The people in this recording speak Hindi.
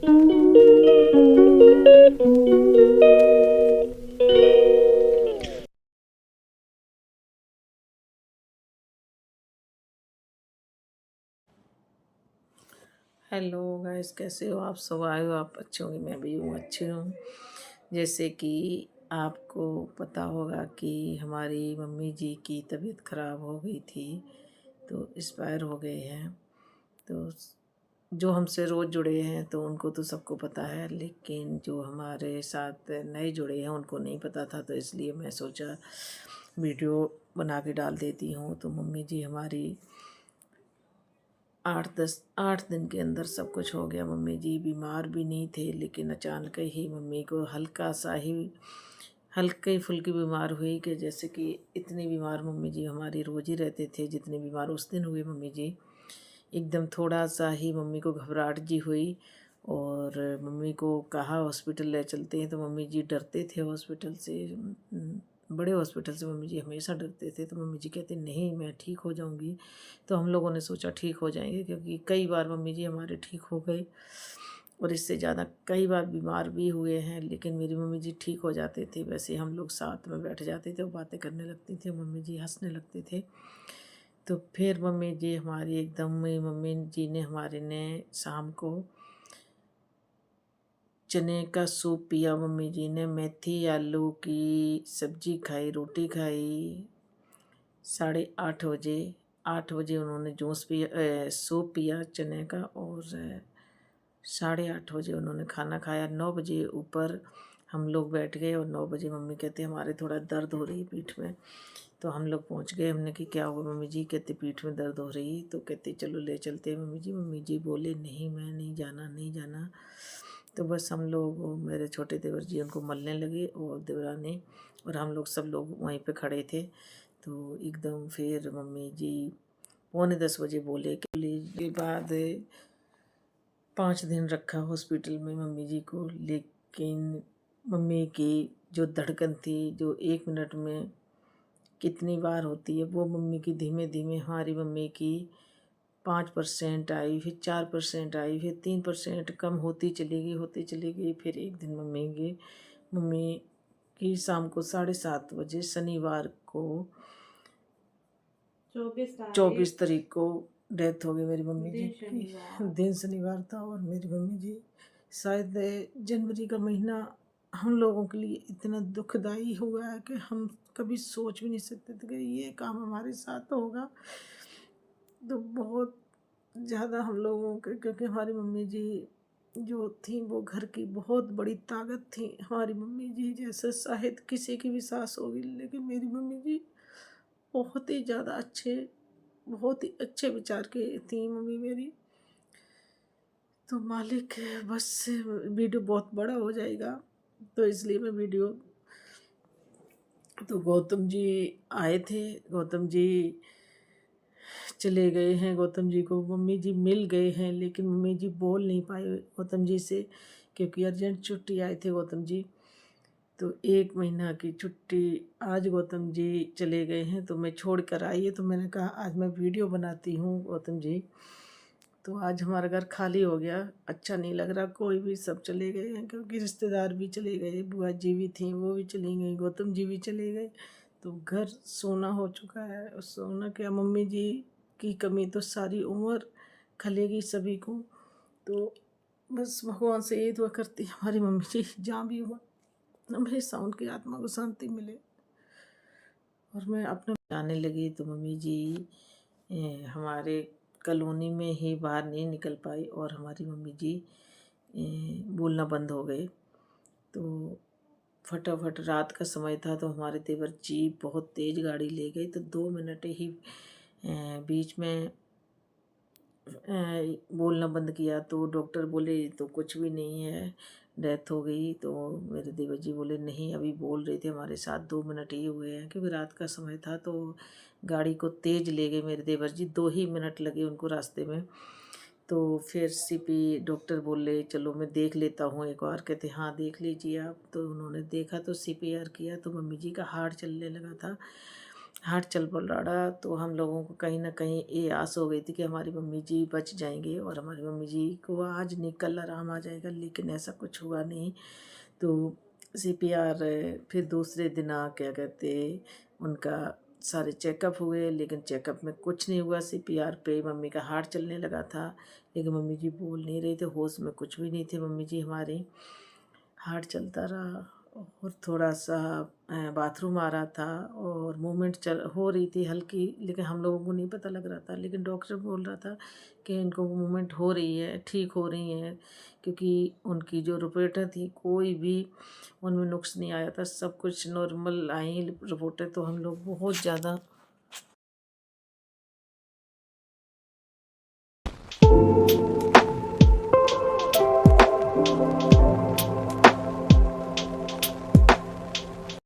हेलो गाइस, कैसे हो आप सब? आए हो आप अच्छे होंगे, मैं भी हूँ, अच्छी हूँ। जैसे कि आपको पता होगा कि हमारी मम्मी जी की तबीयत ख़राब हो गई थी, तो एक्सपायर हो गए हैं। तो जो हमसे रोज़ जुड़े हैं तो उनको तो सबको पता है, लेकिन जो हमारे साथ नए जुड़े हैं उनको नहीं पता था, तो इसलिए मैं सोचा वीडियो बना के डाल देती हूँ। तो मम्मी जी हमारी 8 दिन के अंदर सब कुछ हो गया। मम्मी जी बीमार भी नहीं थे, लेकिन अचानक ही मम्मी को हल्की फुल्की बीमार हुई कि जैसे कि इतनी बीमार मम्मी जी हमारी रोज़ ही रहते थे, जितनी बीमार उस दिन हुई मम्मी जी। एकदम थोड़ा सा ही मम्मी को घबराहट जी हुई और मम्मी को कहा हॉस्पिटल ले चलते हैं, तो मम्मी जी डरते थे हॉस्पिटल से। बड़े हॉस्पिटल से मम्मी जी हमेशा डरते थे, तो मम्मी जी कहते नहीं मैं ठीक हो जाऊंगी। तो हम लोगों ने सोचा ठीक हो जाएंगे, क्योंकि कई बार मम्मी जी हमारे ठीक हो गए और इससे ज़्यादा कई बार बीमार भी हुए हैं, लेकिन मेरी मम्मी जी ठीक हो जाते थे। वैसे हम लोग साथ में बैठ जाते थे, वो बातें करने लगती थी, मम्मी जी हंसने लगते थे। तो फिर मम्मी जी हमारी मम्मी जी ने हमारे ने शाम को चने का सूप पिया। मम्मी जी ने मेथी आलू की सब्जी खाई, रोटी खाई। 8:30 बजे 8 बजे उन्होंने सूप पिया चने का, और 8:30 बजे उन्होंने खाना खाया। 9 बजे ऊपर हम लोग बैठ गए और 9 बजे मम्मी कहते हमारे थोड़ा दर्द हो रही है पीठ में। तो हम लोग पहुंच गए। हमने कि क्या हुआ मम्मी जी? कहते पीठ में दर्द हो रही। तो कहते चलो ले चलते हैं मम्मी जी। मम्मी जी बोले नहीं मैं नहीं जाना, नहीं जाना। तो बस हम लोग, मेरे छोटे देवर जी उनको मलने लगे और देवरानी और हम लोग सब लोग वहीं पे खड़े थे। तो एकदम फिर मम्मी जी 9:45 बजे बोले के बाद 5 दिन रखा हॉस्पिटल में मम्मी जी को। लेकिन मम्मी की जो धड़कन थी, जो 1 मिनट में कितनी बार होती है, वो मम्मी की धीमे धीमे, हमारी मम्मी की 5% आई, फिर 4% आई, फिर 3% कम होती चली गई। फिर एक दिन मम्मी की शाम को 7:30 बजे शनिवार को 24 तारीख को डेथ हो गई मेरी मम्मी जी की। दिन शनिवार था और मेरी मम्मी जी शायद जनवरी का महीना हम लोगों के लिए इतना दुखदाई हुआ है कि हम कभी सोच भी नहीं सकते थे कि ये काम हमारे साथ होगा। तो बहुत ज़्यादा हम लोगों के, क्योंकि हमारी मम्मी जी जो थी वो घर की बहुत बड़ी ताकत थी। हमारी मम्मी जी जैसे शायद किसी की भी सास होगी, लेकिन मेरी मम्मी जी बहुत ही ज़्यादा बहुत ही अच्छे विचार की थी मम्मी मेरी। तो मालिक, बस वीडियो बहुत बड़ा हो जाएगा, तो इसलिए मैं वीडियो, तो गौतम जी आए थे, गौतम जी चले गए हैं। गौतम जी को मम्मी जी मिल गए हैं, लेकिन मम्मी जी बोल नहीं पाए गौतम जी से, क्योंकि अर्जेंट छुट्टी आए थे गौतम जी। तो 1 महीना की छुट्टी, आज गौतम जी चले गए हैं। तो मैं छोड़ कर आई है, तो मैंने कहा आज मैं वीडियो बनाती हूँ गौतम जी। तो आज हमारा घर खाली हो गया, अच्छा नहीं लग रहा। कोई भी सब चले गए हैं, क्योंकि रिश्तेदार भी चले गए, बुआ जी भी थी वो भी चली गई, गौतम जी भी चले गए। तो घर सोना हो चुका है। और सोना क्या, मम्मी जी की कमी तो सारी उम्र खलेगी सभी को। तो बस भगवान से ये दुआ करती हमारी मम्मी जी जहाँ भी हुआ हमेशा उनकी आत्मा को शांति मिले। और मैं अपने जाने लगी तो मम्मी जी हमारे कॉलोनी में ही बाहर नहीं निकल पाई, और हमारी मम्मी जी बोलना बंद हो गए। तो फटाफट रात का समय था, तो हमारे देवर जी बहुत तेज़ गाड़ी ले गए। तो 2 मिनट ही बीच में बोलना बंद किया। तो डॉक्टर बोले तो कुछ भी नहीं है, डेथ हो गई। तो मेरे देवर जी बोले नहीं, अभी बोल रहे थे हमारे साथ, 2 मिनट ही हुए हैं, क्योंकि रात का समय था। तो गाड़ी को तेज़ ले गए मेरे देवर जी, 2 ही मिनट लगे उनको रास्ते में। तो फिर सीपी डॉक्टर बोले चलो मैं देख लेता हूँ एक बार। कहते हाँ देख लीजिए आप। तो उन्होंने देखा तो सीपीआर किया, तो मम्मी जी का हार्ट चलने लगा था। हार्ट चल पड़ रहा, तो हम लोगों को कहीं ना कहीं ये आस हो गई थी कि हमारी मम्मी जी बच जाएंगे और हमारी मम्मी जी को आज नहीं कल आराम आ जाएगा, लेकिन ऐसा कुछ हुआ नहीं। तो सीपीआर फिर दूसरे दिन क्या कहते, उनका सारे चेकअप हुए, लेकिन चेकअप में कुछ नहीं हुआ। सीपीआर पे मम्मी का हार्ट चलने लगा था, लेकिन मम्मी जी बोल नहीं रही थे, होश में कुछ भी नहीं थे मम्मी जी हमारी। हार्ट चलता रहा और थोड़ा सा बाथरूम आ रहा था और मूवमेंट चल हो रही थी हल्की, लेकिन हम लोगों को नहीं पता लग रहा था। लेकिन डॉक्टर बोल रहा था कि इनको मूवमेंट हो रही है, ठीक हो रही है, क्योंकि उनकी जो रिपोर्टें थी कोई भी उनमें नुक्स नहीं आया था, सब कुछ नॉर्मल आई रिपोर्टें। तो हम लोग बहुत ज़्यादा